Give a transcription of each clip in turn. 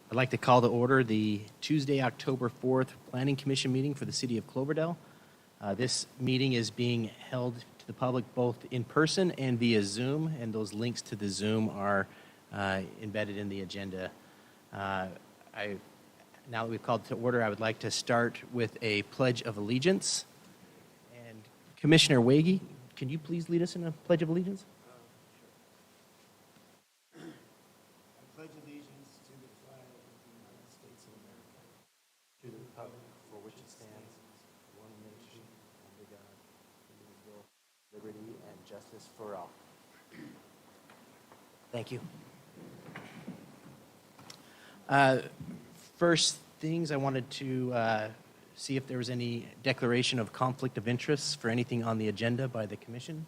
I'd like to call to order the Tuesday, October 4th Planning Commission meeting for the City of Cloverdale. This meeting is being held to the public both in person and via Zoom, and those links to the Zoom are embedded in the agenda. Now that we've called to order, I would like to start with a Pledge of Allegiance. And Commissioner Wege, can you please lead us in a Pledge of Allegiance? Pledge allegiance to the flag of the United States of America, To the republic for which it stands, one nation, under God, indivisible, liberty and justice for all. Thank you. First things, I wanted to see if there was any declaration of conflict of interest for anything on the agenda by the commission.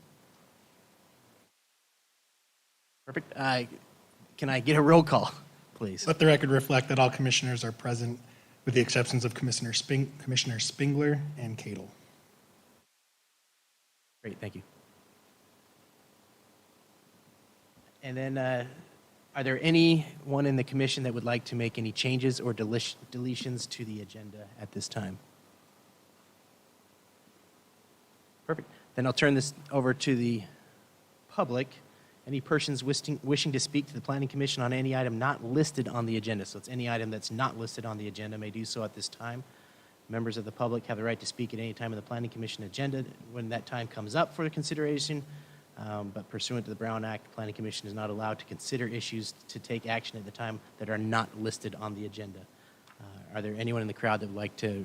Perfect. Can I get a roll call, please? Let the record reflect that all commissioners are present, with the exceptions of Commissioner Spingler and Cadle. Great, thank you. And then, are there anyone in the commission that would like to make any changes or deletions to the agenda at this time? Perfect. Then I'll turn this over to the public. Any persons wishing to speak to the Planning Commission on any item not listed on the agenda. So it's any item that's not listed on the agenda may do so at this time. Members of the public have the right to speak at any time in the Planning Commission agenda when that time comes up for consideration. But pursuant to the Brown Act, the Planning Commission is not allowed to consider issues to take action at the time that are not listed on the agenda. Are there anyone in the crowd that would like to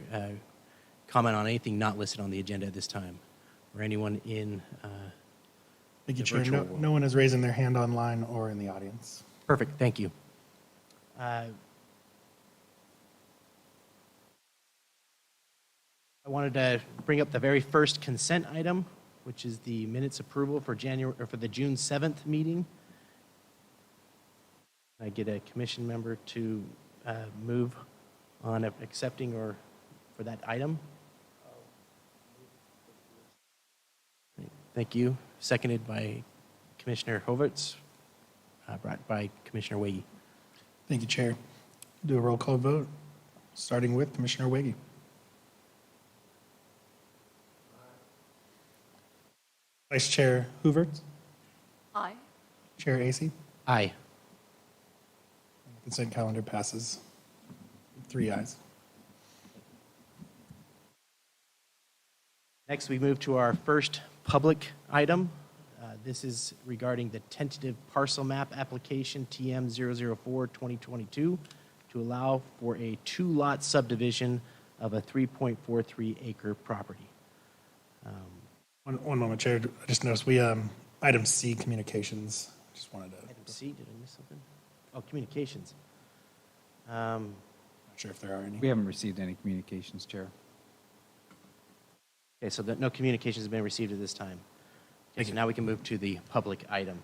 comment on anything not listed on the agenda at this time? Or anyone in Thank you, Chair. No one is raising their hand online or in the audience. Perfect, thank you. I wanted to bring up the very first consent item, which is the minutes approval for the June 7th meeting. I get a commission member to move on accepting or for that item. Thank you. Seconded by Commissioner Hoverts, brought by Commissioner Wege. Thank you, Chair. Do a roll call vote, starting with Commissioner Wege. Vice Chair Hooverts. Aye. Chair Acey. Aye. Consent calendar passes. 3 ayes. Next, we move to our first public item. This is regarding the tentative parcel map application TM 004-2022 to allow for a 2-lot subdivision of a 3.43 acre property. One moment, Chair. I just noticed we, item C, communications. Just wanted to. Item C, did I miss something? Oh, communications. Not sure if there are any. We haven't received any communications, Chair. Okay, so no communications have been received at this time. Okay, so now we can move to the public item.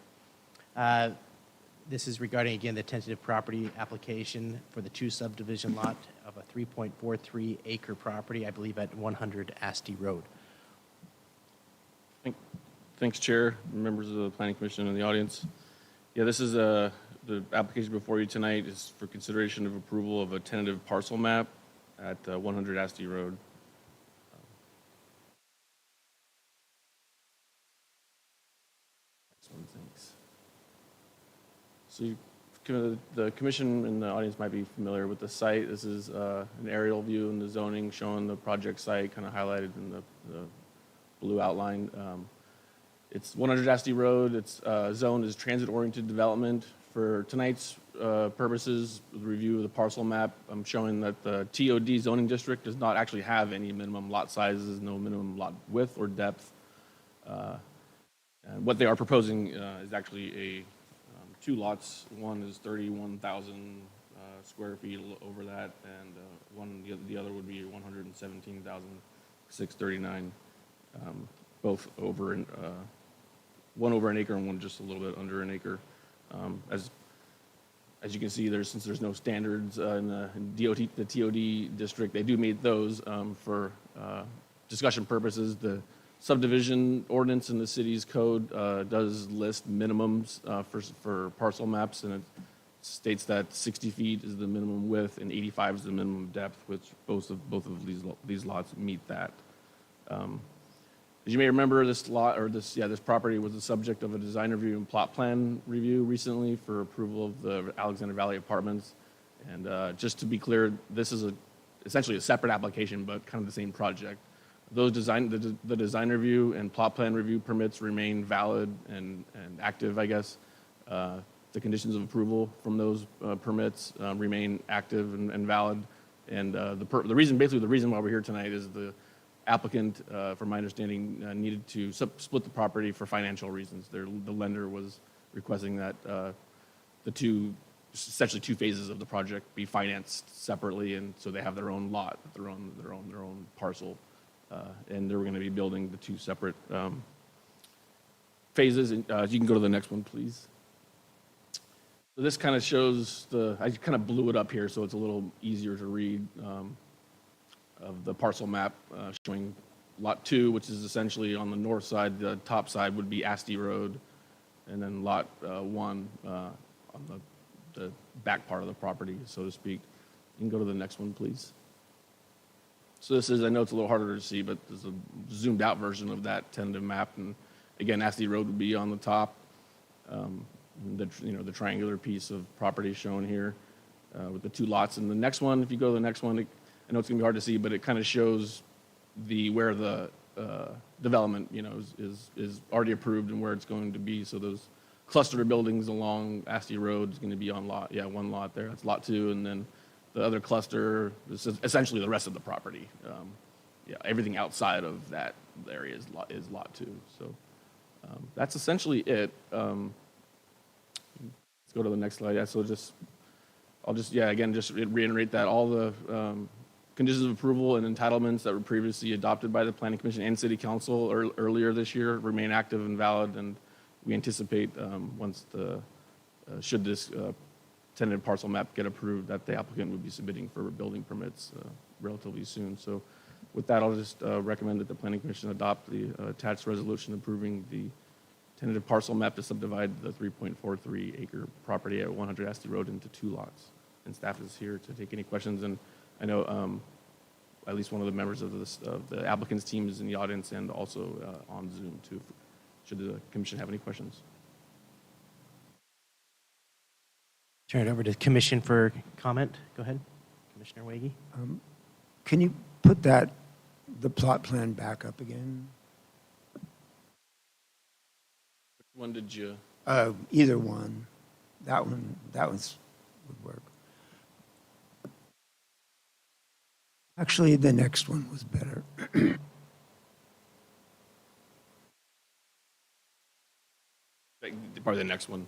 This is regarding, again, the tentative property application for the 2 subdivision lot of a 3.43 acre property, I believe at 100 Asti Road. Thanks, Chair, members of the Planning Commission and the audience. Yeah, this is the application before you tonight is for consideration of approval of a tentative parcel map at 100 Asti Road. Thanks. So the commission and the audience might be familiar with the site. This is an aerial view in the zoning showing the project site kind of highlighted in the blue outline. It's 100 Asti Road. It's zoned as transit-oriented development. For tonight's purposes, the review of the parcel map, I'm showing that the TOD zoning district does not actually have any minimum lot sizes, no minimum lot width or depth. And what they are proposing is actually a 2 lots. One is 31,000 square feet over that, and the other would be 117,639. Both over one over an acre and one just a little bit under an acre. As you can see, since there's no standards in the TOD district, they do meet those for discussion purposes. The subdivision ordinance in the city's code does list minimums for parcel maps, and states that 60 feet is the minimum width and 85 is the minimum depth, which both of these lots meet that. As you may remember, this property was the subject of a design review and plot plan review recently for approval of the Alexander Valley Apartments. And just to be clear, this is essentially a separate application, but kind of the same project. Those the design review and plot plan review permits remain valid and active, I guess. The conditions of approval from those permits remain active and valid. And the reason why we're here tonight is the applicant, from my understanding, needed to split the property for financial reasons. The lender was requesting that essentially two phases of the project be financed separately, and so they have their own lot, their own parcel, and they were going to be building the two separate phases. And you can go to the next one, please. So this kind of shows I kind of blew it up here so it's a little easier to read. Of the parcel map showing Lot 2, which is essentially on the north side. The top side would be Asti Road, and then Lot 1 on the back part of the property, so to speak. You can go to the next one, please. So this is, I know it's a little harder to see, but there's a zoomed out version of that tentative map. And again, Asti Road would be on the top. The triangular piece of property shown here with the two lots. And the next one, if you go to the next one, I know it's going to be hard to see, but it kind of shows where the development, is already approved and where it's going to be. So those cluster of buildings along Asti Road is going to be on one lot there. That's Lot 2, and then the other cluster is essentially the rest of the property. Everything outside of that area is Lot 2. So that's essentially it. Let's go to the next slide. I'll just reiterate that all the conditions of approval and entitlements that were previously adopted by the Planning Commission and City Council earlier this year remain active and valid, and we anticipate should this tentative parcel map get approved, that the applicant would be submitting for building permits relatively soon. So with that, I'll just recommend that the Planning Commission adopt the attached resolution approving the tentative parcel map to subdivide the 3.43 acre property at 100 Asti Road into two lots. And staff is here to take any questions. And I know at least one of the members of the applicant's team is in the audience and also on Zoom too, should the commission have any questions. Turn it over to the commission for comment. Go ahead, Commissioner Wege. Can you put the plot plan back up again? Which one did you? Either one. That one would work. Actually, the next one was better. Probably the next one.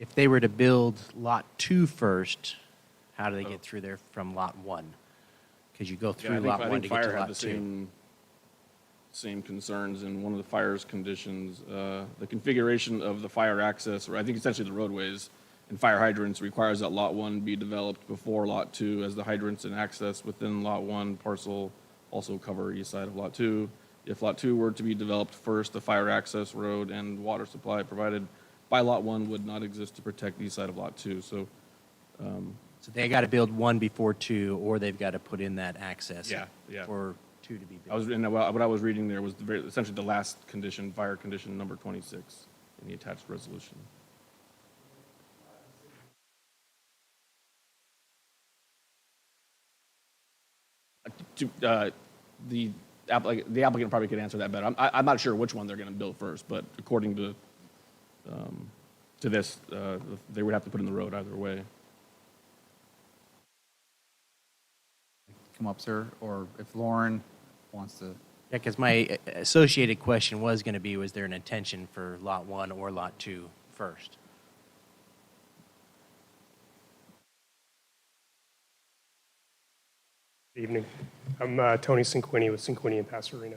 If they were to build Lot 2 first, how do they get through there from Lot 1? Because you go through Lot 1 to get to Lot 2. Same concerns in one of the fire's conditions. The configuration of the fire access, or I think essentially the roadways and fire hydrants, requires that Lot 1 be developed before Lot 2, as the hydrants and access within Lot 1 parcel also cover east side of Lot 2. If Lot 2 were to be developed first, the fire access road and water supply provided by Lot 1 would not exist to protect the east side of Lot 2. So they got to build 1 before 2, or they've got to put in that access Yeah. for 2 to be built. What I was reading there was essentially the last condition, fire condition number 26 in the attached resolution. The applicant probably could answer that better. I'm not sure which one they're going to build first, but according to this, they would have to put in the road either way. Come up, sir, or if Lauren wants to. Yeah, because my associated question was going to be, was there an intention for Lot 1 or Lot 2 first? Good evening. I'm Tony Cinquini with Cinquini and Passerino.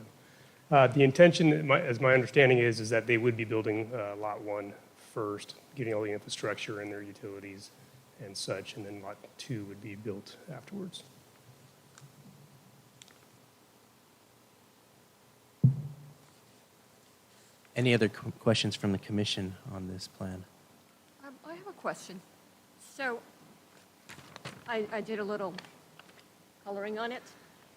The intention, as my understanding is that they would be building Lot 1 first, getting all the infrastructure and their utilities and such, and then Lot 2 would be built afterwards. Any other questions from the commission on this plan? I have a question. So I did a little coloring on it.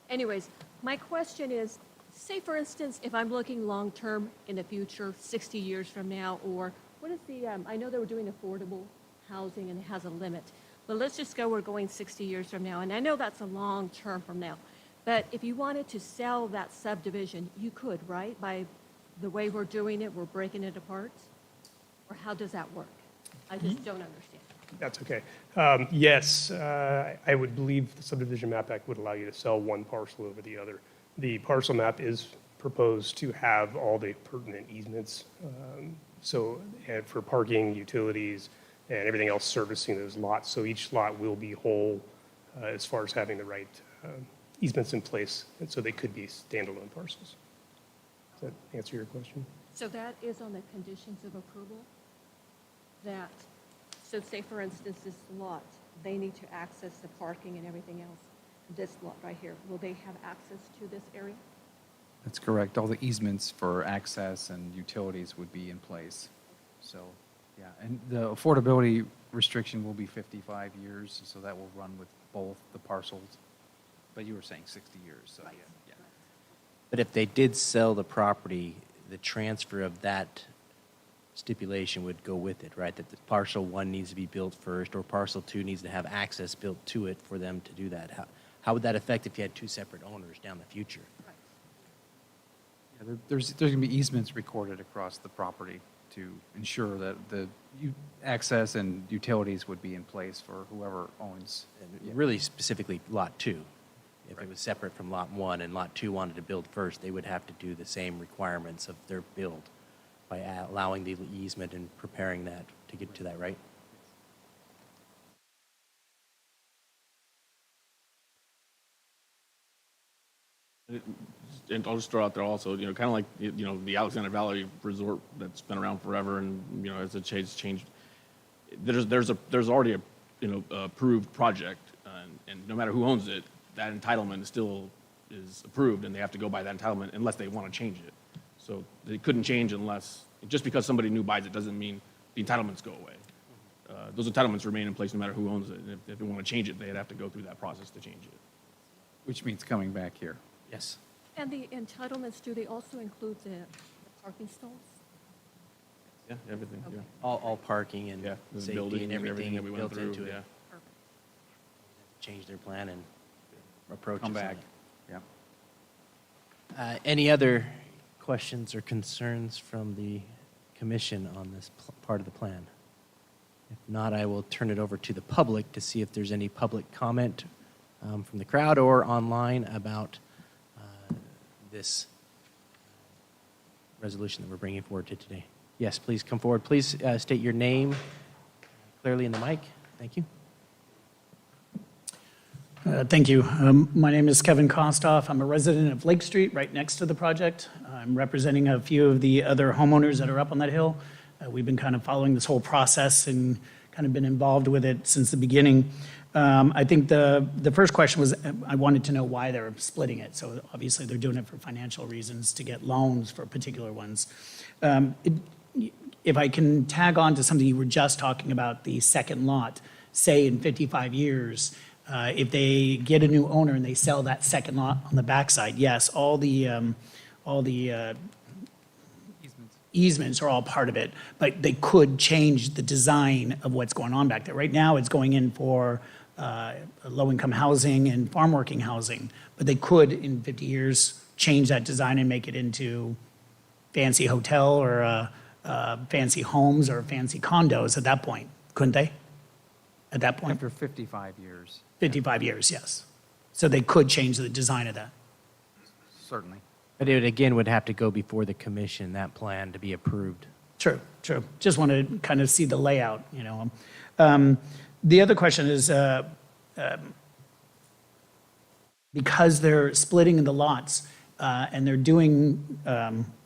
Anyways, my question is, say for instance, if I'm looking long-term in the future, 60 years from now, or what is the, I know they were doing affordable housing and it has a limit, but let's just go, we're going 60 years from now, and I know that's a long term from now, but if you wanted to sell that subdivision, you could, right? By the way we're doing it, we're breaking it apart? Or how does that work? I just don't understand. That's okay. Yes, I would believe the subdivision map act would allow you to sell one parcel over the other. The parcel map is proposed to have all the pertinent easements, and for parking, utilities, and everything else servicing those lots. So each lot will be whole as far as having the right easements in place, and so they could be standalone parcels. Does that answer your question? So that is on the conditions of approval? That, so say for instance, this lot, they need to access the parking and everything else. This lot right here, will they have access to this area? That's correct. All the easements for access and utilities would be in place. So, yeah, and the affordability restriction will be 55 years, so that will run with both the parcels. But you were saying 60 years, so Right. yeah. But if they did sell the property, the transfer of that stipulation would go with it, right? That the parcel 1 needs to be built first, or parcel 2 needs to have access built to it for them to do that. How would that affect if you had 2 separate owners down the future? Right. Yeah, there's going to be easements recorded across the property to ensure that the access and utilities would be in place for whoever owns. And really specifically Lot 2. If it was separate from Lot 1 and Lot 2 wanted to build first, they would have to do the same requirements of their build by allowing the easement and preparing that to get to that, right? And I'll just throw out there also, kind of like, the Alexander Valley Resort that's been around forever, and, as it changed, there's already a, approved project, and no matter who owns it, that entitlement is approved, and they have to go by that entitlement unless they want to change it. So they couldn't change unless, just because somebody new buys it doesn't mean the entitlements go away. Those entitlements remain in place no matter who owns it. And if they want to change it, they'd have to go through that process to change it. Which means coming back here. Yes. And the entitlements, do they also include the parking stalls? Yeah, everything, yeah. Okay. All parking and Yeah, the safety building and and everything that we went built through, into it. yeah. Perfect. Change their plan and approach. Come us on back. it. Yeah. Any other questions or concerns from the commission on this part of the plan? If not, I will turn it over to the public to see if there's any public comment from the crowd or online about this resolution that we're bringing forward to today. Yes, please come forward. Please state your name clearly in the mic. Thank you. Thank you. My name is Kevin Kostoff. I'm a resident of Lake Street, right next to the project. I'm representing a few of the other homeowners that are up on that hill. We've been kind of following this whole process and kind of been involved with it since the beginning. I think the first question was, I wanted to know why they're splitting it. So obviously they're doing it for financial reasons, to get loans for particular ones. If I can tag on to something you were just talking about, the second lot, say in 55 years, if they get a new owner and they sell that second lot on the backside, yes, all the easements are all part of it, but they could change the design of what's going on back there. Right now, it's going in for low-income housing and farm working housing, but they could, in 50 years, change that design and make it into fancy hotel or fancy homes or fancy condos at that point, couldn't they? At that point? After 55 years. 55 years, yes. So they could change the design of that. Certainly. But it again would have to go before the commission, that plan to be approved. True, true. Just want to kind of see the layout, you know. The other question is, because they're splitting the lots and they're doing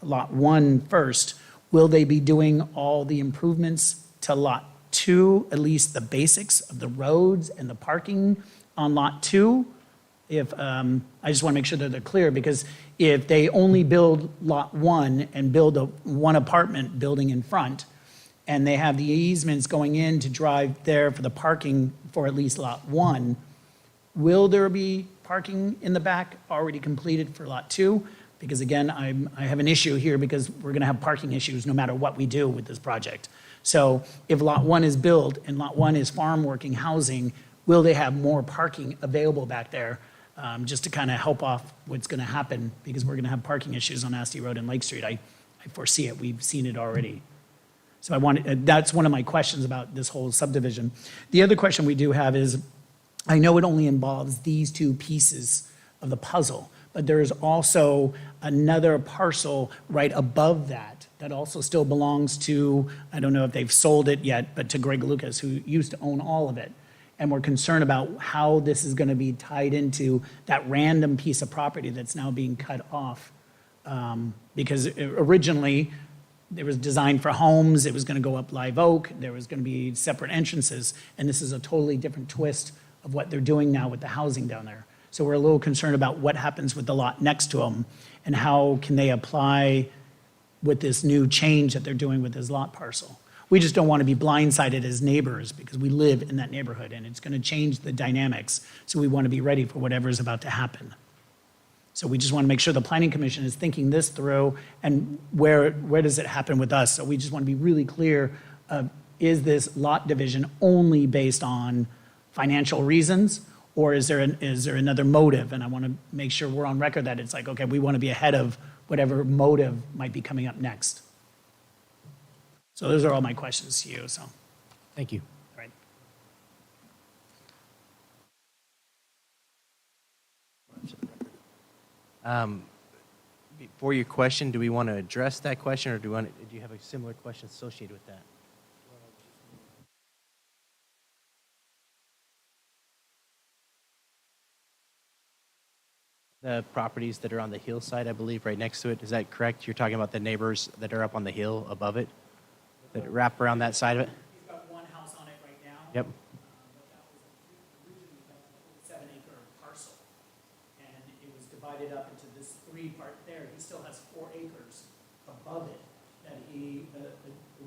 Lot 1 first, will they be doing all the improvements to Lot 2, at least the basics of the roads and the parking on Lot 2? If, I just want to make sure that they're clear, because if they only build Lot 1 and build one apartment building in front, and they have the easements going in to drive there for the parking for at least Lot 1, will there be parking in the back already completed for Lot 2? Because again, I have an issue here because we're going to have parking issues no matter what we do with this project. So if Lot 1 is built and Lot 1 is farm working housing, will they have more parking available back there? Just to kind of help off what's going to happen, because we're going to have parking issues on Asti Road and Lake Street. I foresee it. We've seen it already. So that's one of my questions about this whole subdivision. The other question we do have is, I know it only involves these two pieces of the puzzle, but there is also another parcel right above that that also still belongs to, I don't know if they've sold it yet, but to Greg Lucas, who used to own all of it. And we're concerned about how this is going to be tied into that random piece of property that's now being cut off. Because originally, it was designed for homes, it was going to go up Live Oak, there was going to be separate entrances, and this is a totally different twist of what they're doing now with the housing down there. So we're a little concerned about what happens with the lot next to them, and how can they apply with this new change that they're doing with this lot parcel. We just don't want to be blindsided as neighbors because we live in that neighborhood and it's going to change the dynamics. So we want to be ready for whatever is about to happen. So we just want to make sure the Planning Commission is thinking this through and where does it happen with us? So we just want to be really clear of, is this lot division only based on financial reasons, or is there another motive? And I want to make sure we're on record that it's like, okay, we want to be ahead of whatever motive might be coming up next. So those are all my questions to you, so. Thank you. Right. For your question, do we want to address that question, or do you have a similar question associated with that? The properties that are on the hillside, I believe, right next to it, is that correct? You're talking about the neighbors that are up on the hill above it, that wrap around that side of it? He's got one house on it right now. Yep. But that was originally a 7-acre parcel. And it was divided up into this 3-part there. He still has 4 acres above it that he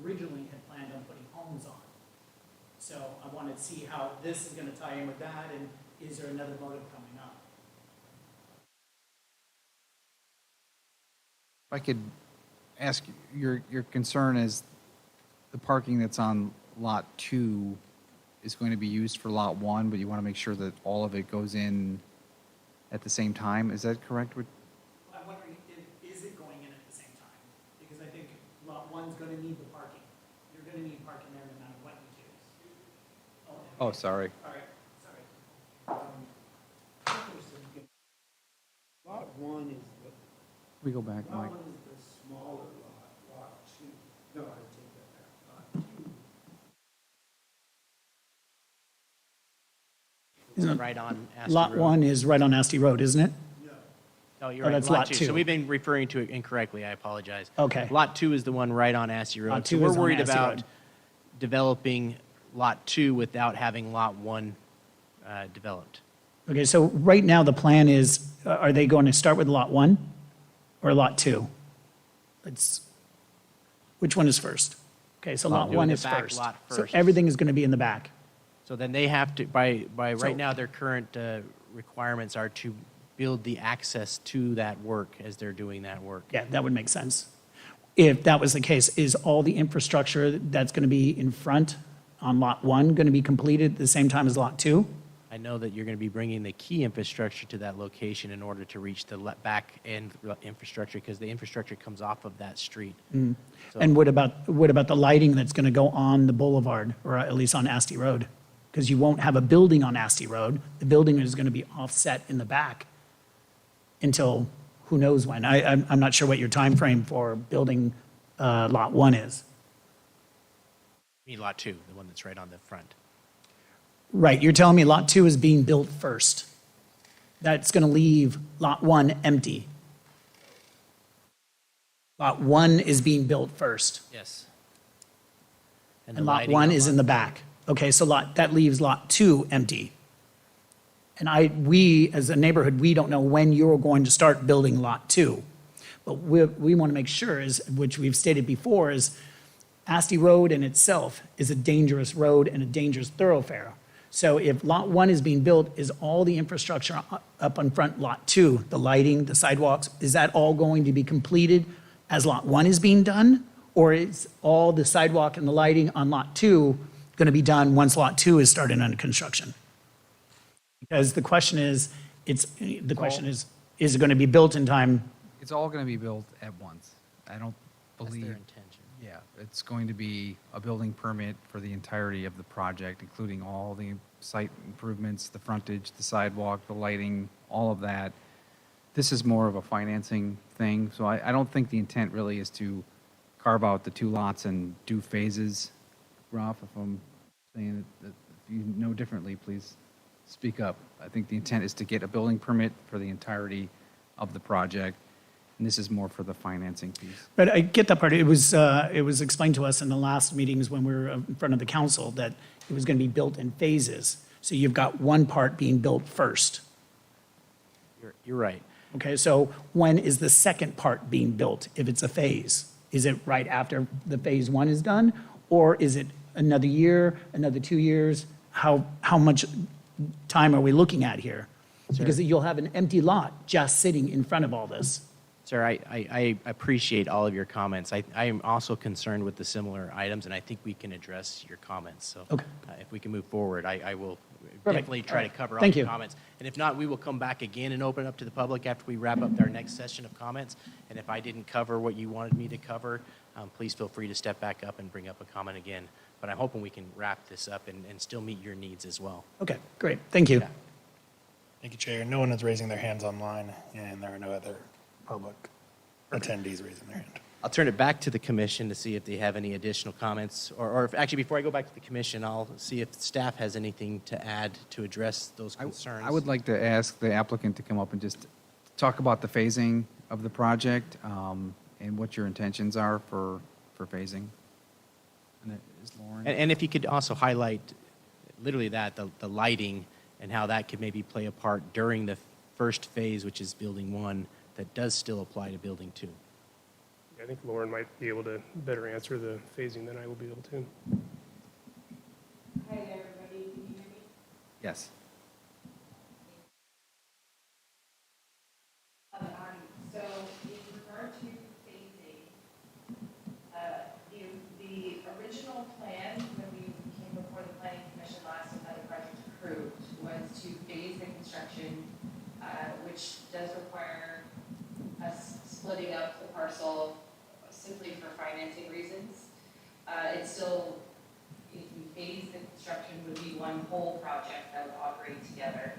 originally had planned on putting homes on. So I wanted to see how this is going to tie in with that, and is there another motive coming up? If I could ask, your concern is the parking that's on Lot 2 is going to be used for Lot 1, but you want to make sure that all of it goes in at the same time? Is that correct? I'm wondering, is it going in at the same time? Because I think Lot 1's going to need the parking. You're going to need parking there no matter what you choose. Oh, sorry. All right, sorry. Lot 1 is We go back, Mike. the smaller lot, Lot 2. No, I take that back, Lot 2. Right on Astor Lot Road. 1 is right on Asti Road, isn't it? Oh, you're Oh, right, that's Lot Lot 2. 2. So we've been referring to it incorrectly, I apologize. Okay. Lot 2 is the one right on Astor Road. Lot 2 So we're is on worried Astor about Road. developing Lot 2 without having Lot 1 developed. Okay, so right now the plan is, are they going to start with Lot 1 or Lot 2? Which one is first? Okay, so Lot Lot 1 2. is The back first. lot So first. everything is going to be in the back. So then they have to, by So- right now, their current requirements are to build the access to that work as they're doing that work. Yeah, that would make sense. If that was the case, is all the infrastructure that's going to be in front on Lot 1 going to be completed at the same time as Lot 2? I know that you're going to be bringing the key infrastructure to that location in order to reach the back end infrastructure, because the infrastructure comes off of that street. So- And what about the lighting that's going to go on the boulevard, or at least on Asti Road? Because you won't have a building on Asti Road. The building is going to be offset in the back until who knows when. I'm not sure what your time frame for building Lot 1 is. I mean, Lot 2, the one that's right on the front. Right, you're telling me Lot 2 is being built first. That's going to leave Lot 1 empty. Lot 1 is being built first, Yes. and Lot 1 is in the back. Okay, so that leaves Lot 2 empty. And we, as a neighborhood, we don't know when you're going to start building Lot 2. But we want to make sure, which we've stated before, is Asti Road in itself is a dangerous road and a dangerous thoroughfare. So if Lot 1 is being built, is all the infrastructure up on front Lot 2, the lighting, the sidewalks, is that all going to be completed as Lot 1 is being done? Or is all the sidewalk and the lighting on Lot 2 going to be done once Lot 2 is started under construction? Because the question is, is it going to be built in time? It's all going to be built at once. I don't That's believe. their intention. Yeah, it's going to be a building permit for the entirety of the project, including all the site improvements, the frontage, the sidewalk, the lighting, all of that. This is more of a financing thing, so I don't think the intent really is to carve out the 2 lots and do phases. Ralph, if I'm saying that, if you know differently, please speak up. I think the intent is to get a building permit for the entirety of the project, and this is more for the financing piece. But I get that part. It was explained to us in the last meetings when we were in front of the council that it was going to be built in phases. So you've got one part being built first. You're right. Okay, so when is the second part being built if it's a phase? Is it right after the phase 1 is done? Or is it another year, another 2 years? How much time are we looking at here? Because you'll have an empty lot just sitting in front of all this. Sir, I appreciate all of your comments. I am also concerned with the similar items, and I think we can address your comments. So Okay. if we can move forward, I will Perfect. definitely try to cover all Thank your you. comments. And if not, we will come back again and open it up to the public after we wrap up our next session of comments. And if I didn't cover what you wanted me to cover, please feel free to step back up and bring up a comment again. But I'm hoping we can wrap this up and still meet your needs as well. Okay, great. Thank you. Yeah. Thank you, Chair. No one is raising their hands online, and there are no other public attendees raising their hand. I'll turn it back to the commission to see if they have any additional comments, or if, actually, before I go back to the commission, I'll see if staff has anything to add to address those concerns. I would like to ask the applicant to come up and just talk about the phasing of the project, and what your intentions are for phasing. And that is Lauren. And if you could also highlight literally that, the lighting, and how that could maybe play a part during the first phase, which is building 1, that does still apply to building 2. I think Lauren might be able to better answer the phasing than I will be able to. Hi everybody, can you hear me? Yes. So in regard to phasing, the original plan when we came before the planning commission last and had the project approved was to phase the construction, which does require us splitting up the parcel simply for financing reasons. It's still, if we phase the construction, would be one whole project that would operate together.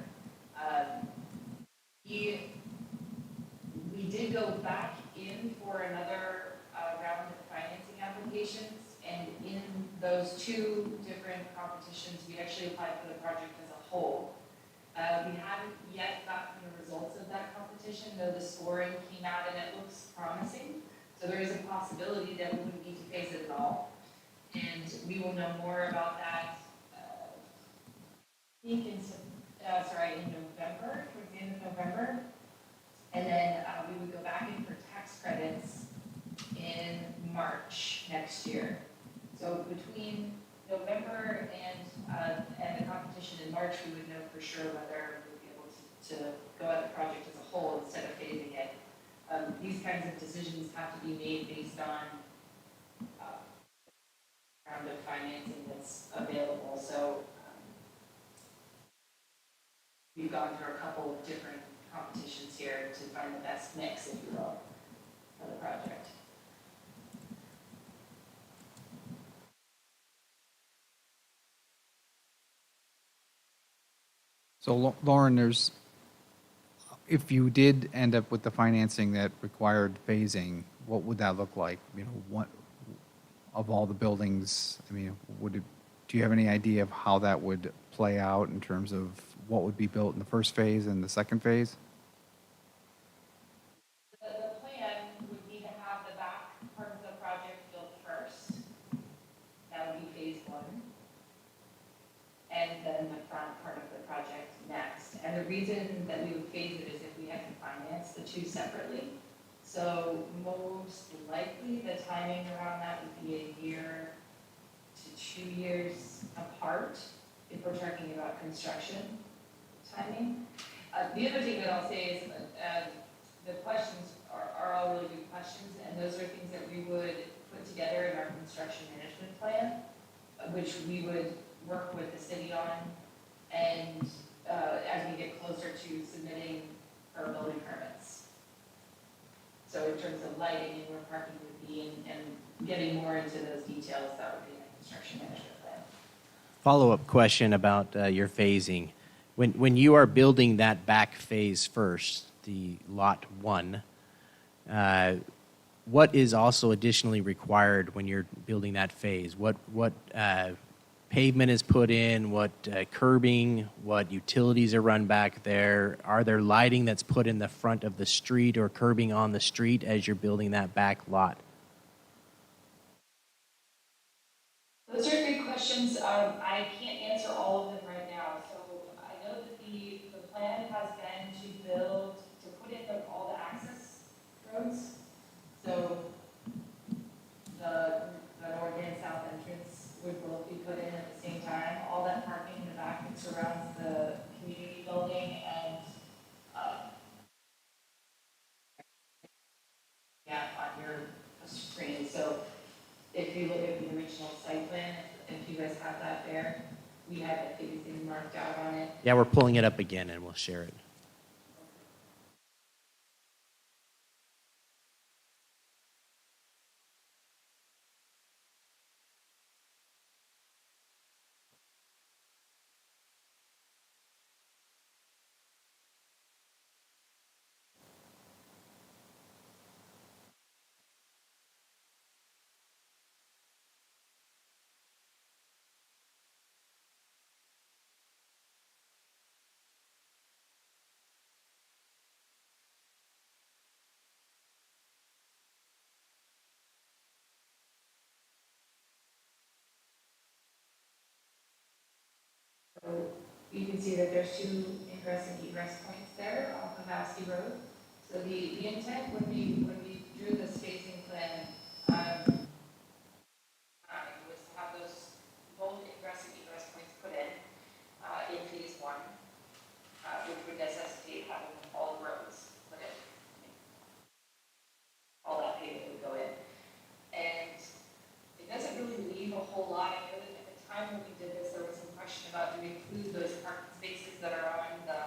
We did go back in for another round of financing applications, and in those 2 different competitions, we actually applied for the project as a whole. We haven't yet gotten the results of that competition, though the scoring came out and it looks promising. So there is a possibility that we wouldn't need to phase it at all. And we will know more about that, I think in November, towards the end of November. And then we would go back in for tax credits in March next year. So between November and the competition in March, we would know for sure whether we would be able to go at the project as a whole instead of phasing it. These kinds of decisions have to be made based on round of financing that's available. So we've gone through a couple of different competitions here to find the best mix, if you will, for the project. So Lauren, if you did end up with the financing that required phasing, what would that look like? You know, what of all the buildings, I mean, do you have any idea of how that would play out in terms of what would be built in the first phase and the second phase? The plan would be to have the back part of the project built first. That would be phase one. And then the front part of the project next. And the reason that we would phase it is if we had to finance the two separately. So most likely, the timing around that would be a year to 2 years apart, if we're talking about construction timing. The other thing that I'll say is, the questions are all really good questions, and those are things that we would put together in our construction management plan, which we would work with the city on, and as we get closer to submitting our building permits. So in terms of lighting and where parking would be, and getting more into those details, that would be in the construction management plan. Follow-up question about your phasing. When you are building that back phase first, the lot one, what is also additionally required when you're building that phase? What pavement is put in? What curbing? What utilities are run back there? Are there lighting that's put in the front of the street or curbing on the street as you're building that back lot? Those are good questions. I can't answer all of them right now. So I know that the plan has been to put in all the access roads. So the north and south entrance would both be put in at the same time. All that parking in the back that surrounds the community building and, on your screen. So if you look at the original site plan, if you guys have that there, we have everything marked out on it. Yeah, we're pulling it up again and we'll share it. So you can see that there's two ingress and egress points there off of Asty Road. So the intent when we drew the spacing plan, was to have those both ingress and egress points put in phase one, which would necessitate having all roads put in. All that pavement would go in. And it doesn't really leave a whole lot. I know that at the time when we did this, there was some question about do we include those parking spaces that are on the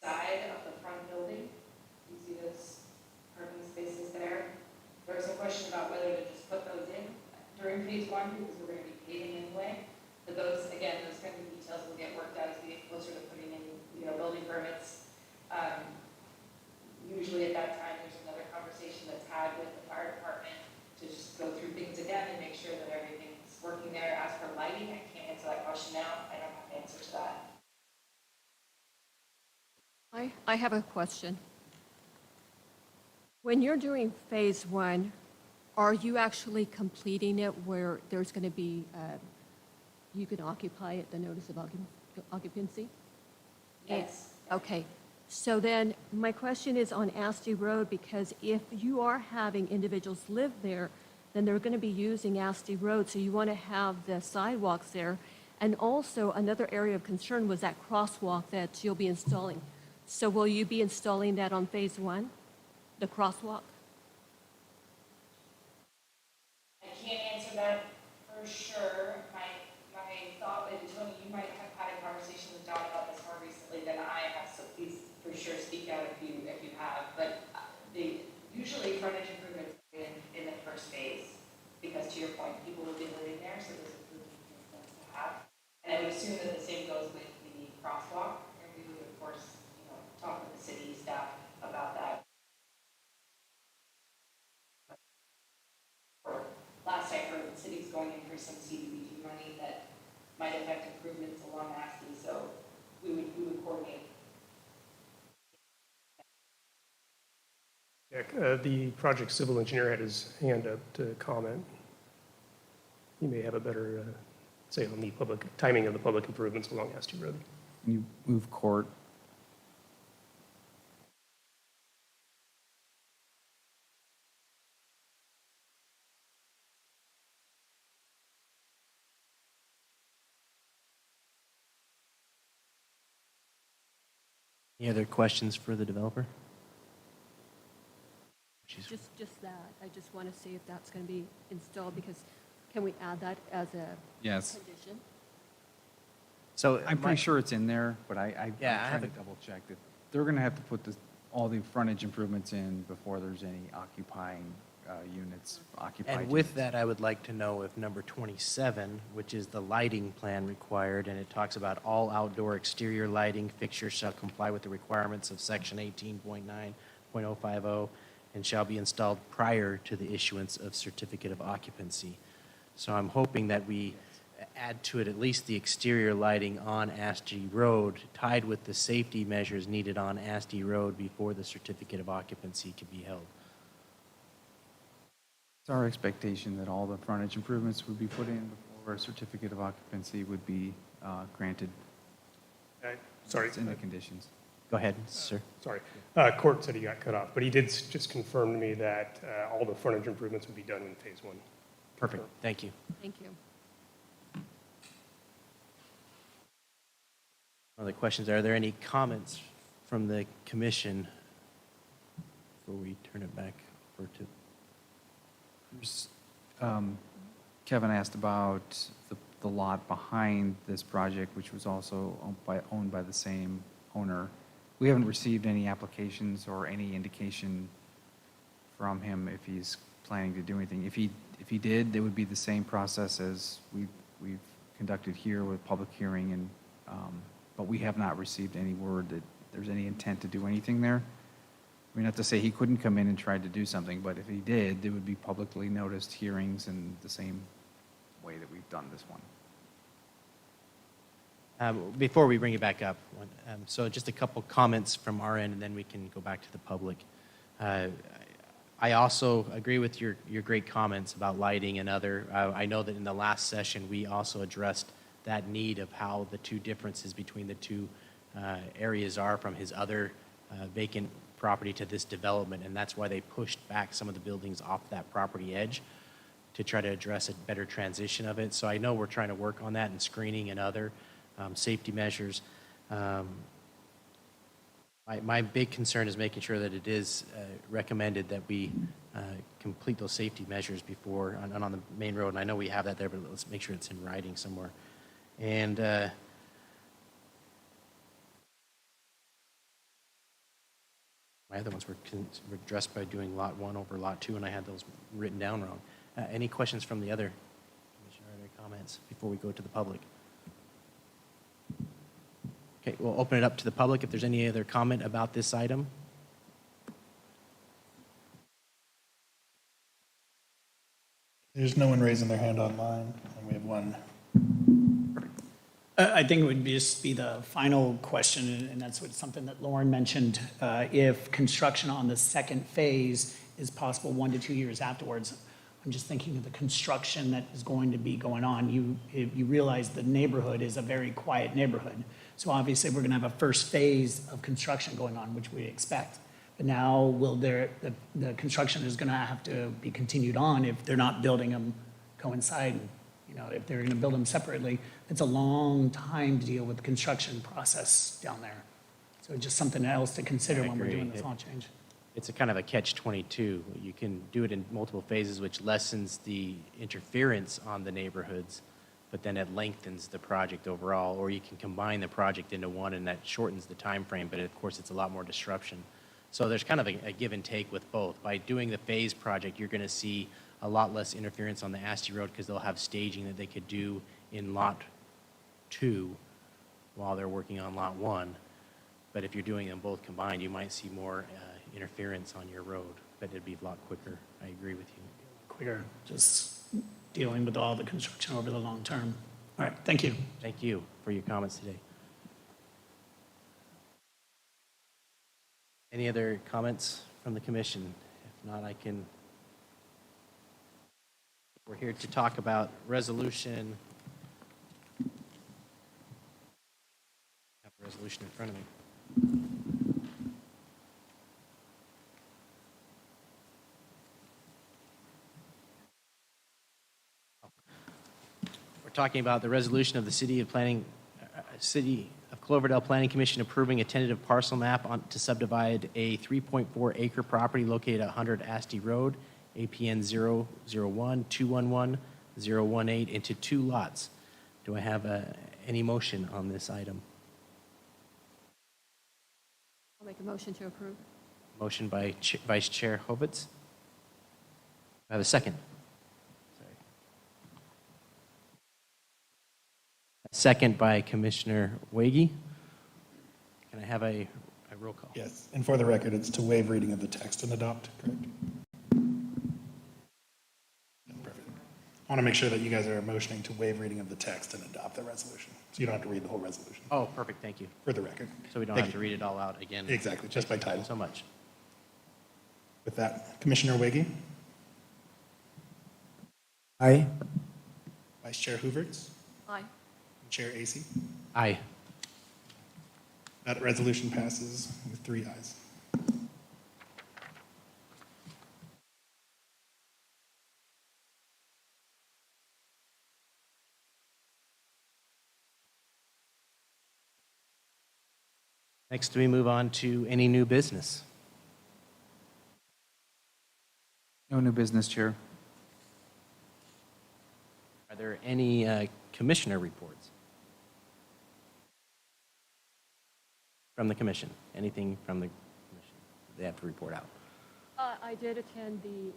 side of the front building. You see those parking spaces there? There was a question about whether to just put those in during phase one because we're going to be paving anyway. But those, again, those kind of details will get worked out as we get closer to putting in, building permits. Usually at that time, there's another conversation that's had with the fire department to just go through things again and make sure that everything's working there. As for lighting, I can't answer that question now. I don't have an answer to that. I have a question. When you're doing phase one, are you actually completing it where there's going to be, you can occupy it, the notice of occupancy? Yes. Okay. So then my question is on Asty Road, because if you are having individuals live there, then they're going to be using Asty Road. So you want to have the sidewalks there. And also another area of concern was that crosswalk that you'll be installing. So will you be installing that on phase one, the crosswalk? I can't answer that for sure. My thought, and Tony, you might have had a conversation with John about this more recently than I have, so please for sure speak out if you have. But usually frontage improvements in the first phase, because to your point, people will be living there, so there's improvements to have. And I would assume that the same goes with the crosswalk, and we would of course, talk with the city staff about that. Last I heard, the city's going in for some CDBG money that might affect improvements along Asty, so we would coordinate. Yeah, the project civil engineer had his hand up to comment. He may have a better say on the public timing of the public improvements along Asty Road. Can you move court? Any other questions for the developer? Just that. I just want to see if that's going to be installed, because can we add that as a Yes. condition? So I'm pretty sure it's in there, but I'm Yeah, I trying have to a- double check that. They're going to have to put all the frontage improvements in before there's any occupying units, occupied. And with units. that, I would like to know if number 27, which is the lighting plan required, and it talks about all outdoor exterior lighting fixtures shall comply with the requirements of section 18.9.050 and shall be installed prior to the issuance of certificate of occupancy. So I'm hoping that we add to it at least the exterior lighting on Asty Road, tied with the safety measures needed on Asty Road before the certificate of occupancy can be held. It's our expectation that all the frontage improvements would be put in before a certificate of occupancy would be granted. Sorry, It's in the conditions. Go ahead, sir. sorry. Court said he got cut off, but he did just confirm to me that all the frontage improvements would be done in phase one. Perfect, thank you. Thank you. Other questions? Are there any comments from the commission before we turn it back over to? Kevin asked about the lot behind this project, which was also owned by the same owner. We haven't received any applications or any indication from him if he's planning to do anything. If he did, it would be the same process as we've conducted here with public hearing, and but we have not received any word that there's any intent to do anything there. I mean, not to say he couldn't come in and try to do something, but if he did, there would be publicly noticed hearings in the same way that we've done this one. Before we bring it back up, so just a couple comments from our end, and then we can go back to the public. I also agree with your great comments about lighting and other. I know that in the last session, we also addressed that need of how the two differences between the two areas are from his other vacant property to this development, and that's why they pushed back some of the buildings off that property edge to try to address a better transition of it. So I know we're trying to work on that and screening and other safety measures. My big concern is making sure that it is recommended that we complete those safety measures before on the main road. And I know we have that there, but let's make sure it's in writing somewhere. And my other ones were addressed by doing lot 1 over lot 2, and I had those written down wrong. Any questions from the other commissioner? Any comments before we go to the public? Okay, we'll open it up to the public if there's any other comment about this item. There's no one raising their hand online, and we have one. I think it would just be the final question, and that's something that Lauren mentioned. If construction on the second phase is possible 1 to 2 years afterwards, I'm just thinking of the construction that is going to be going on. You realize the neighborhood is a very quiet neighborhood. So obviously, we're going to have a first phase of construction going on, which we expect. But now, the construction is going to have to be continued on if they're not building them coincide. You know, if they're going to build them separately, it's a long time to deal with the construction process down there. So just something else to consider I when we're agree. doing this law change. It's a kind of a catch-22. You can do it in multiple phases, which lessens the interference on the neighborhoods, but then it lengthens the project overall. Or you can combine the project into one, and that shortens the time frame, but of course, it's a lot more disruption. So there's kind of a give and take with both. By doing the phase project, you're going to see a lot less interference on the Asty Road because they'll have staging that they could do in lot 2 while they're working on lot 1. But if you're doing them both combined, you might see more interference on your road, but it'd be a lot quicker. I agree with you. Quicker, just dealing with all the construction over the long term. All right, thank you. Thank you for your comments today. Any other comments from the commission? If not, we're here to talk about resolution. I have a resolution in front of me. We're talking about the resolution of the City of Cloverdale Planning Commission approving a tentative parcel map to subdivide a 3.4 acre property located at 100 Asti Road, APN 001-211-018 into 2 lots. Do I have any motion on this item? I'll make a motion to approve. Motion by Vice Chair Hovitz. I have a second. Sorry. A second by Commissioner Wege. Can I have a roll call? Yes, and for the record, it's to waive reading of the text and adopt, correct? Perfect. I want to make sure that you guys are motioning to waive reading of the text and adopt the resolution, so you don't have to read the whole resolution, Oh, perfect, thank you. for the record. So we don't Thank have to you. read it all out again. Exactly, just by Thank you title. so much. With that, Commissioner Wiggy, Aye. Vice Chair Hooverts, Aye. and Chair Acey. Aye. That resolution passes with 3 ayes. Next, we move on to any new business. No new business, Chair. Are there any commissioner reports? From the commission? Anything from the commission they have to report out? I did attend the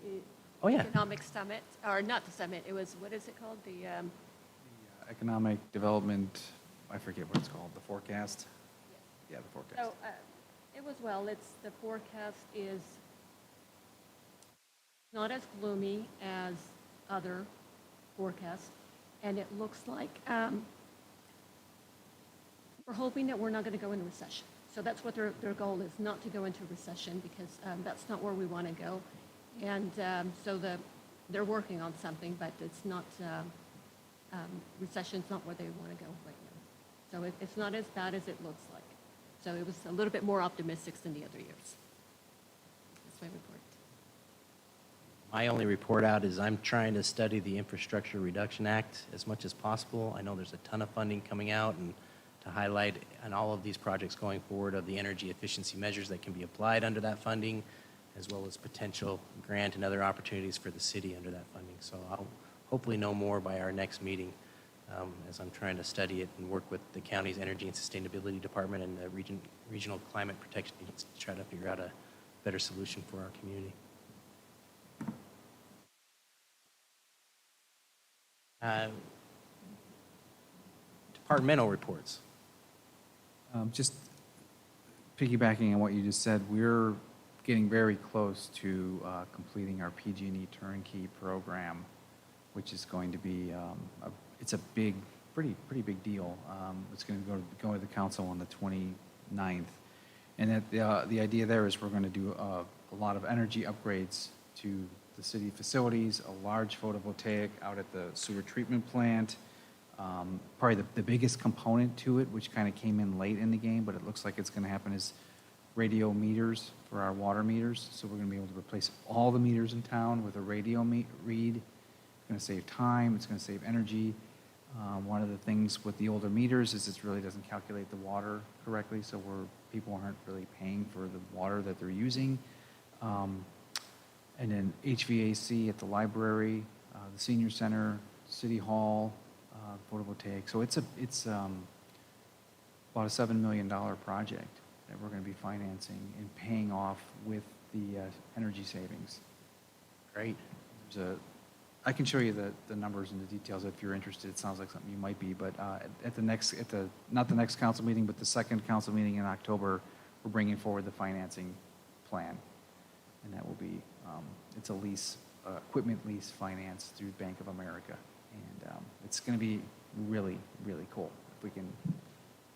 Oh, yeah. economic summit, or not the summit, it was, what is it called? The, Economic development, I forget what it's called, the forecast? Yeah, the forecast. so it was well, the forecast is not as gloomy as other forecasts, and it looks like we're hoping that we're not going to go into recession. So that's what their goal is, not to go into recession, because that's not where we want to go. And so they're working on something, but it's not, recession's not where they want to go right now. So it's not as bad as it looks like. So it was a little bit more optimistic than the other years. That's my report. My only report out is I'm trying to study the Infrastructure Reduction Act as much as possible. I know there's a ton of funding coming out, and to highlight on all of these projects going forward of the energy efficiency measures that can be applied under that funding, as well as potential grant and other opportunities for the city under that funding. So I'll hopefully know more by our next meeting as I'm trying to study it and work with the county's Energy and Sustainability Department and the Regional Climate Protection Agency to try to figure out a better solution for our community. Departmental reports. Just piggybacking on what you just said, we're getting very close to completing our PG&E turnkey program, which is going to be, it's a big, pretty big deal. It's going to go to the council on the 29th. And that the idea there is we're going to do a lot of energy upgrades to the city facilities, a large photovoltaic out at the sewer treatment plant. Probably the biggest component to it, which kind of came in late in the game, but it looks like it's going to happen, is radio meters for our water meters. So we're going to be able to replace all the meters in town with a radio read. It's going to save time. It's going to save energy. One of the things with the older meters is it really doesn't calculate the water correctly, so people aren't really paying for the water that they're using. And then HVAC at the library, the senior center, city hall, photovoltaic. So it's about a $7 million project that we're going to be financing and paying off with the energy savings. Great. I can show you the numbers and the details if you're interested. It sounds like something you might be, but not the next council meeting, but the second council meeting in October, we're bringing forward the financing plan. And that will be, it's a lease, equipment lease finance through Bank of America. And it's going to be really, really cool if we can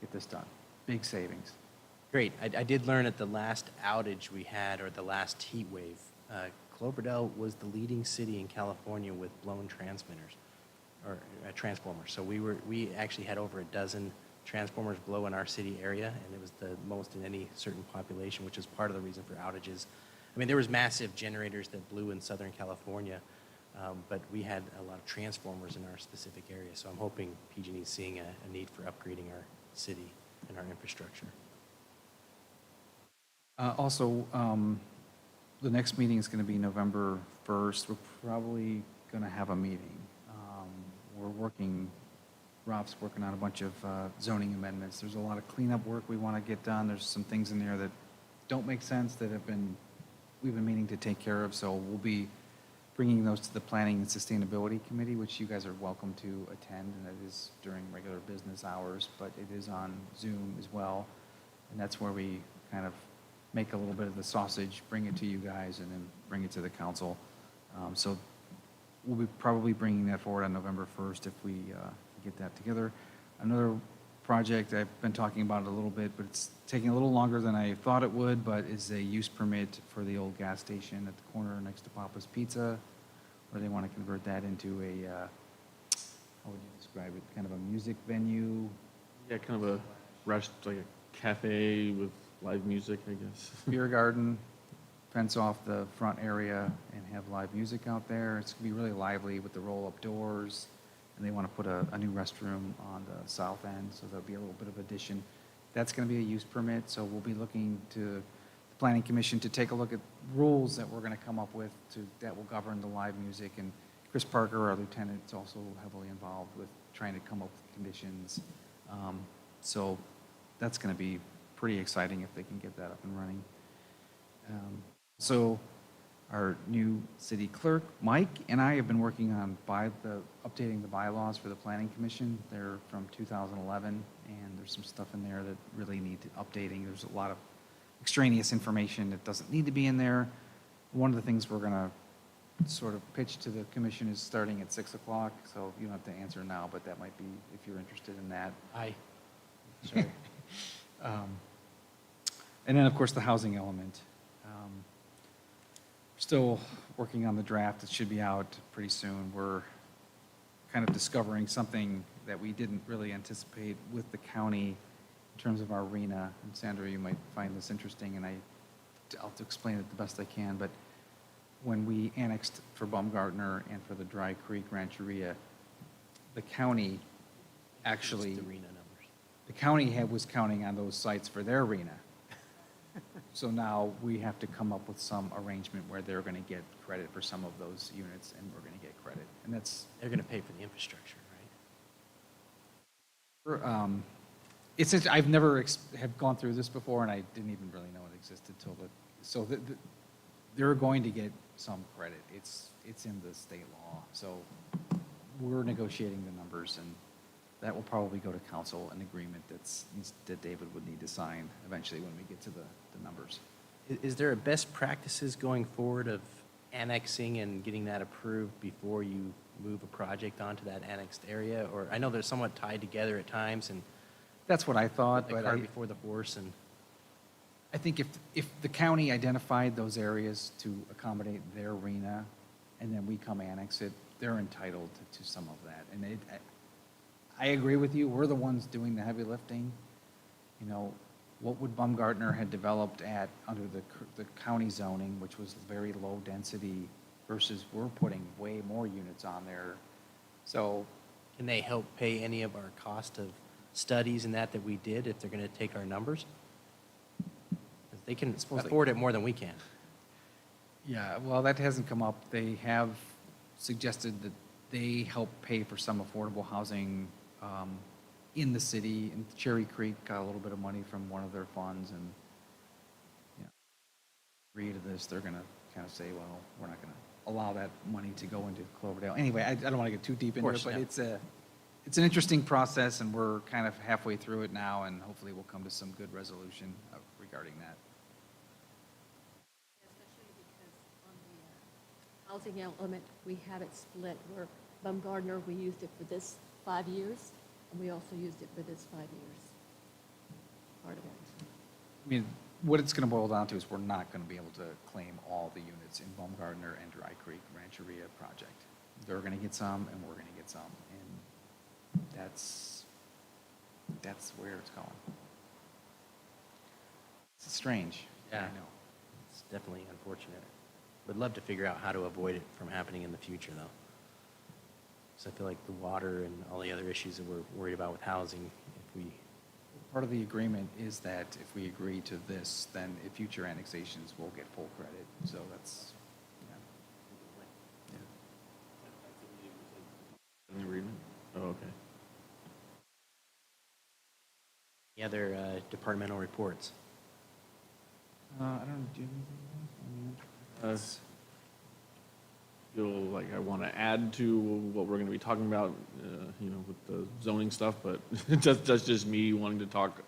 get this done. Big savings. Great. I did learn at the last outage we had, or the last heat wave, Cloverdale was the leading city in California with blown transmitters, or transformers. So we actually had over a dozen transformers blow in our city area, and it was the most in any certain population, which is part of the reason for outages. I mean, there was massive generators that blew in Southern California, but we had a lot of transformers in our specific area. So I'm hoping PG&E is seeing a need for upgrading our city and our infrastructure. Also, the next meeting is going to be November 1st. We're probably going to have a meeting. Rob's working on a bunch of zoning amendments. There's a lot of cleanup work we want to get done. There's some things in there that don't make sense that we've been meaning to take care of. So we'll be bringing those to the Planning and Sustainability Committee, which you guys are welcome to attend, and it is during regular business hours, but it is on Zoom as well. And that's where we kind of make a little bit of the sausage, bring it to you guys, and then bring it to the council. So we'll be probably bringing that forward on November 1st if we get that together. Another project, I've been talking about it a little bit, but it's taking a little longer than I thought it would, but is a use permit for the old gas station at the corner next to Papa's Pizza, where they want to convert that into a, how would you describe it, kind of a music venue? Yeah, kind of a like a cafe with live music, I guess. Beer garden, fence off the front area and have live music out there. It's going to be really lively with the roll-up doors. And they want to put a new restroom on the south end, so there'll be a little bit of addition. That's going to be a use permit, so we'll be looking to the Planning Commission to take a look at rules that we're going to come up with that will govern the live music. And Chris Parker, our lieutenant, is also heavily involved with trying to come up with conditions. So that's going to be pretty exciting if they can get that up and running. So our new city clerk, Mike, and I have been working on updating the bylaws for the Planning Commission. They're from 2011, and there's some stuff in there that really need updating. There's a lot of extraneous information that doesn't need to be in there. One of the things we're going to sort of pitch to the commission is starting at 6 o'clock, so you don't have to answer now, but that might be if you're interested in that. Aye. Sorry. And then, of course, the housing element. Still working on the draft. It should be out pretty soon. We're kind of discovering something that we didn't really anticipate with the county in terms of our arena. And Sandra, you might find this interesting, and I'll explain it the best I can. But when we annexed for Baumgartner and for the Dry Creek Rancheria, the county actually, It's the arena numbers. the county was counting on those sites for their arena. So now we have to come up with some arrangement where they're going to get credit for some of those units, and we're going to get credit. And that's, They're going to pay for the infrastructure, right? I've never have gone through this before, and I didn't even really know it existed so they're going to get some credit. It's in the state law. So we're negotiating the numbers, and that will probably go to council, an agreement that David would need to sign eventually when we get to the numbers. Is there a best practices going forward of annexing and getting that approved before you move a project onto that annexed area? Or I know they're somewhat tied together at times, and That's what I thought, the but cart before the horse, and I think if the county identified those areas to accommodate their arena, and then we come annex it, they're entitled to some of that. And I agree with you, we're the ones doing the heavy lifting. You know, what would Baumgartner had developed under the county zoning, which was very low density, versus we're putting way more units on there. So, can they help pay any of our cost of studies and that we did if they're going to take our numbers? 'Cause they can afford it more than we can. yeah, well, that hasn't come up. They have suggested that they help pay for some affordable housing in the city, and Cherry Creek got a little bit of money from one of their funds, and agree to this, they're going to kind of say, well, we're not going to allow that money to go into Cloverdale. Anyway, I don't want to get too deep into it, but yeah. it's an interesting process, and we're kind of halfway through it now, and hopefully we'll come to some good resolution regarding that. Especially because on the housing element, we have it split where Baumgartner, we used it for this 5 years, and we also used it for this 5 years. Part of it. I mean, what it's going to boil down to is we're not going to be able to claim all the units in Baumgartner and Dry Creek Rancheria project. They're going to get some, and we're going to get some, and that's where it's going. It's strange. I Yeah. know. It's definitely unfortunate. Would love to figure out how to avoid it from happening in the future, though. Because I feel like the water and all the other issues that we're worried about with housing, if we, Part of the agreement is that if we agree to this, then if future annexations will get full credit. So that's, yeah. In the agreement? Oh, okay. any other departmental reports? I don't know, do you have anything? Feel like I want to add to what we're going to be talking about, with the zoning stuff, but that's just me wanting to talk,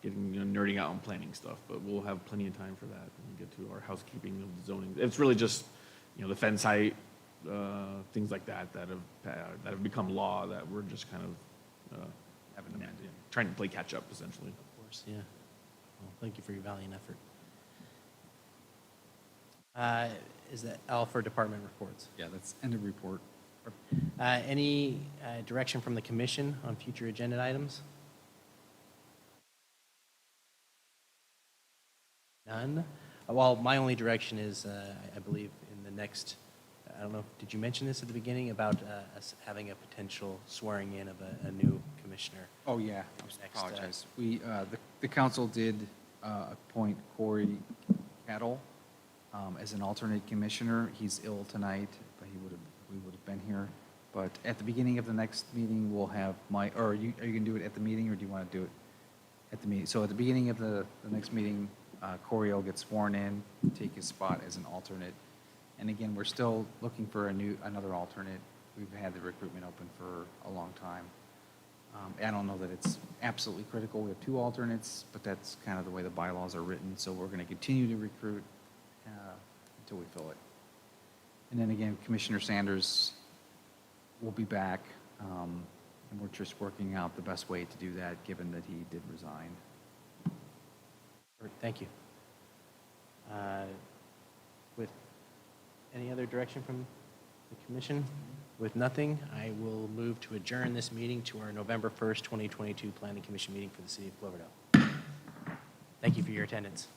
getting, nerding out on planning stuff, but we'll have plenty of time for that when we get to our housekeeping of the zoning. It's really just, the fence height, things like that have become law that we're just kind of Haven't amended. trying to play catch up, essentially. Of course, yeah. Well, thank you for your valiant effort. Is that all for department reports? Yeah, that's end of report. Any direction from the commission on future agenda items? None? Well, my only direction is, I believe, in the next, I don't know, did you mention this at the beginning about us having a potential swearing in of a new commissioner? Oh, yeah, Next, I apologize. The council did appoint Corey Cattle as an alternate commissioner. He's ill tonight, but we would have been here. But at the beginning of the next meeting, we'll have are you going to do it at the meeting, or do you want to do it at the meeting? So at the beginning of the next meeting, Corey will get sworn in, take his spot as an alternate. And again, we're still looking for another alternate. We've had the recruitment open for a long time. I don't know that it's absolutely critical. We have 2 alternates, but that's kind of the way the bylaws are written. So we're going to continue to recruit until we fill it. And then again, Commissioner Sanders will be back, and we're just working out the best way to do that, given that he did resign. Thank you. With any other direction from the commission? With nothing, I will move to adjourn this meeting to our November 1st, 2022 Planning Commission meeting for the City of Cloverdale. Thank you for your attendance.